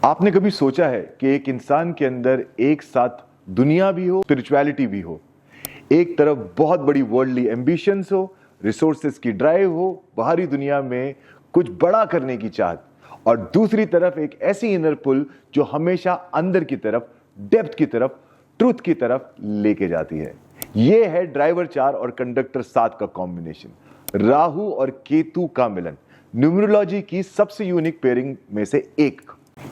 आपने कभी सोचा है कि एक इंसान के अंदर एक साथ दुनिया भी हो, स्पिरिचुअलिटी भी हो? एक तरफ बहुत बड़ी वर्ल्डली एम्बिशंस हो, रिसोर्सेज की ड्राइव हो, बाहरी दुनिया में कुछ बड़ा करने की चाहत, और दूसरी तरफ एक ऐसी इनर पुल जो हमेशा अंदर की तरफ, डेप्थ की तरफ, ट्रूथ की तरफ लेके जाती है। यह है ड्राइवर 4 और कंडक्टर 7 का कॉम्बिनेशन, राहु और केतु का मिलन, न्यूमरोलॉजी की सबसे यूनिक पेयरिंग में से एक।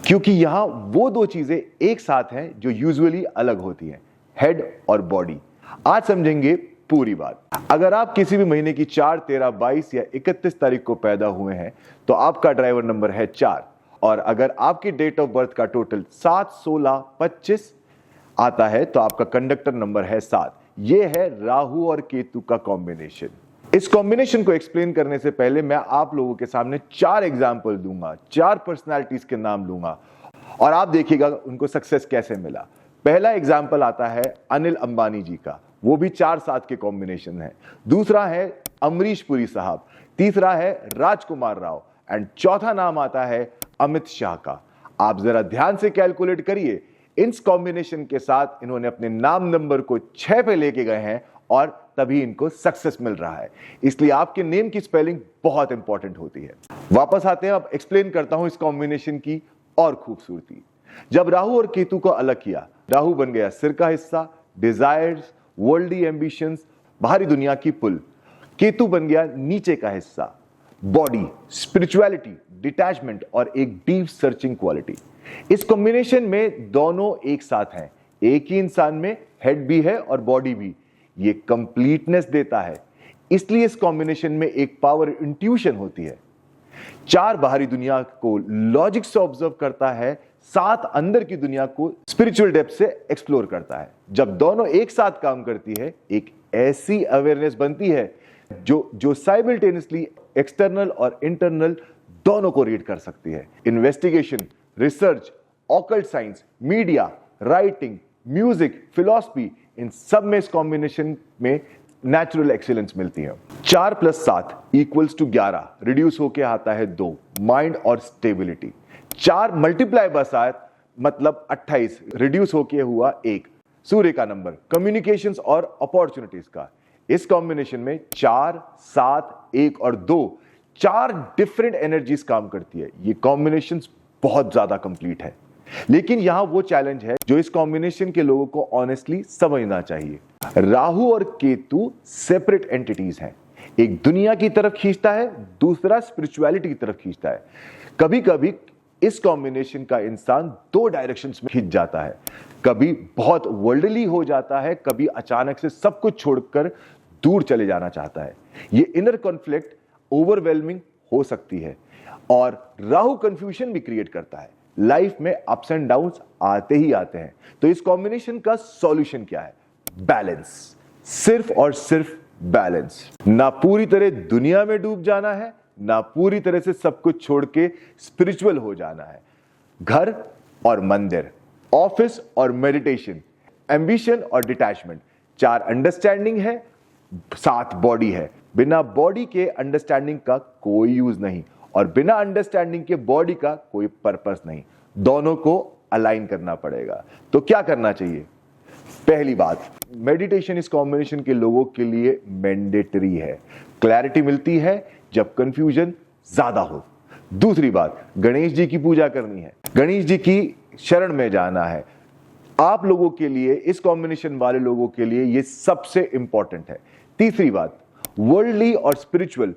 क्योंकि यहां वो दो चीजें एक साथ हैं जो यूजुअली अलग होती हैं, हेड और बॉडी। आज समझेंगे पूरी बात। अगर आप किसी भी महीने की 4, 13, 22 या 31 तारीख को पैदा हुए हैं तो आपका ड्राइवर नंबर है 4, और अगर आपकी डेट ऑफ बर्थ का टोटल 7, 16, 25 आता है तो आपका कंडक्टर नंबर है 7। यह है राहु और केतु का कॉम्बिनेशन। इस कॉम्बिनेशन को एक्सप्लेन करने से पहले मैं आप लोगों के सामने 4 एग्जाम्पल दूंगा, 4 पर्सनालिटीज के नाम लूंगा और आप देखिएगा उनको सक्सेस कैसे मिला। पहला एग्जाम्पल आता है अनिल अंबानी जी का, वो भी 4-7 के कॉम्बिनेशन है। दूसरा है अमरीश पुरी साहब, तीसरा है राजकुमार राव, एंड चौथा नाम आता है अमित शाह का। आप जरा ध्यान से कैलकुलेट करिए, इस कॉम्बिनेशन के साथ इन्होंने अपने नाम नंबर को 6 पे लेके गए हैं और तभी इनको सक्सेस मिल रहा है। इसलिए आपके नेम की स्पेलिंग बहुत इंपॉर्टेंट होती है। वापस आते हैं, अब एक्सप्लेन करता हूं इस कॉम्बिनेशन की और खूबसूरती। जब राहु और केतु को अलग किया, राहु बन गया सिर का हिस्सा, डिजायर्स, वर्ल्डली एम्बिशंस, बाहरी दुनिया की पुल। केतु बन गया नीचे का हिस्सा, बॉडी, स्पिरिचुअलिटी, डिटैचमेंट और एक डीप सर्चिंग क्वालिटी। इस कॉम्बिनेशन में दोनों एक साथ हैं, एक ही इंसान में हेड भी है और बॉडी भी। ये कंप्लीटनेस देता है, इसलिए इस कॉम्बिनेशन में एक पावर इंट्यूशन होती है। 4 बाहरी दुनिया को लॉजिक से ऑब्जर्व करता है, 7 अंदर की दुनिया को स्पिरिचुअल डेप्थ से एक्सप्लोर करता है। जब दोनों एक साथ काम करती है, एक ऐसी अवेयरनेस बनती है जो साइमल्टेनियसली एक्सटर्नल और इंटरनल दोनों को रीड कर सकती है। Investigation, research, occult science, media, writing, music, philosophy, इन सब में इस कॉम्बिनेशन में नेचुरल एक्सीलेंस मिलती है। 4 + 7 = 11, रिड्यूस होके आता है 2, माइंड और स्टेबिलिटी। 4 × 7 मतलब 28, रिड्यूस होके हुआ 1, सूर्य का नंबर, कम्युनिकेशंस और अपॉर्चुनिटीज का। इस कॉम्बिनेशन में 4, 7, 1 और 2 4 डिफरेंट एनर्जीज काम करती है। ये कॉम्बिनेशन बहुत ज्यादा कंप्लीट है, लेकिन यहां वो चैलेंज है जो इस कॉम्बिनेशन के लोगों को ऑनेस्टली समझना चाहिए। राहु और केतु सेपरेट एंटिटीज हैं, एक दुनिया की तरफ खींचता है, दूसरा स्पिरिचुअलिटी की तरफ खींचता है। कभी कभी इस कॉम्बिनेशन का इंसान 2 डायरेक्शंस में खींच जाता है, कभी बहुत वर्ल्डली हो जाता है, कभी अचानक से सब कुछ छोड़कर दूर चले जाना चाहता है। ये इनर कॉन्फ्लिक्ट ओवरवेलमिंग हो सकती है और राहु कंफ्यूजन भी क्रिएट करता है। लाइफ में अप्स एंड डाउन्स आते ही आते हैं। तो इस कॉम्बिनेशन का सॉल्यूशन क्या है? बैलेंस, सिर्फ और सिर्फ बैलेंस। ना पूरी तरह दुनिया में डूब जाना है, ना पूरी तरह से सब कुछ छोड़ के स्पिरिचुअल हो जाना है। घर और मंदिर, ऑफिस और मेडिटेशन, एम्बिशन और डिटैचमेंट। 4 अंडरस्टैंडिंग है, 7 बॉडी है। बिना बॉडी के अंडरस्टैंडिंग का कोई यूज नहीं और बिना अंडरस्टैंडिंग के बॉडी का कोई पर्पस नहीं। दोनों को अलाइन करना पड़ेगा। तो क्या करना चाहिए? पहली बात, मेडिटेशन इस कॉम्बिनेशन के लोगों के लिए मैंडेटरी है। क्लैरिटी मिलती है जब कंफ्यूजन ज्यादा हो। दूसरी बात, गणेश जी की पूजा करनी है, गणेश जी की शरण में जाना है। आप लोगों के लिए, इस कॉम्बिनेशन वाले लोगों के लिए ये सबसे इंपॉर्टेंट है। तीसरी बात, वर्ल्डली और स्पिरिचुअल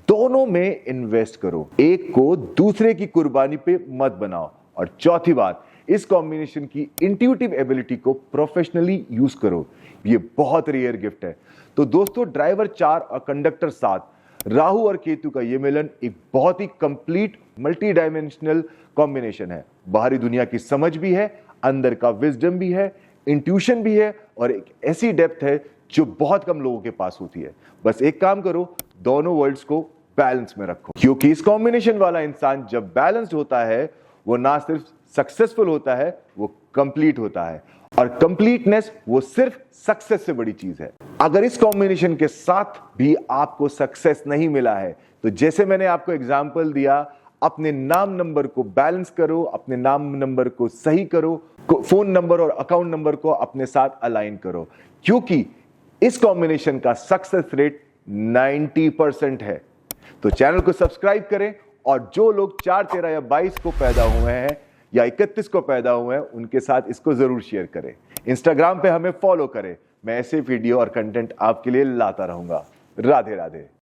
दोनों में इन्वेस्ट करो, एक को दूसरे की कुर्बानी पे मत बनाओ। और चौथी बात, इस कॉम्बिनेशन की इंट्यूटिव एबिलिटी को प्रोफेशनली यूज करो, ये बहुत रेयर गिफ्ट है। तो दोस्तों, ड्राइवर 4 और कंडक्टर 7, राहु और केतु का ये मिलन एक बहुत ही कंप्लीट मल्टी डायमेंशनल कॉम्बिनेशन है। बाहरी दुनिया की समझ भी है, अंदर का विजडम भी है, इंट्यूशन भी है और एक ऐसी डेप्थ है जो बहुत कम लोगों के पास होती है। बस एक काम करो, दोनों वर्ल्ड्स को बैलेंस में रखो, क्योंकि इस कॉम्बिनेशन वाला इंसान जब बैलेंस्ड होता है, वो ना सिर्फ सक्सेसफुल होता है, वो कंप्लीट होता है। और कंप्लीटनेस वो सिर्फ सक्सेस से बड़ी चीज है। अगर इस कॉम्बिनेशन के साथ भी आपको सक्सेस नहीं मिला है, तो जैसे मैंने आपको एग्जांपल दिया, अपने नाम नंबर को बैलेंस करो, अपने नाम नंबर को सही करो, फोन नंबर और अकाउंट नंबर को अपने साथ अलाइन करो, क्योंकि इस कॉम्बिनेशन का सक्सेस रेट 90% है। तो चैनल को सब्सक्राइब करें और जो लोग 4, 13 या 22 को पैदा हुए हैं या 31 को पैदा हुए हैं उनके साथ इसको जरूर शेयर करें। इंस्टाग्राम पे हमें फॉलो करें। मैं ऐसे वीडियो और कंटेंट आपके लिए लाता रहूंगा। राधे राधे।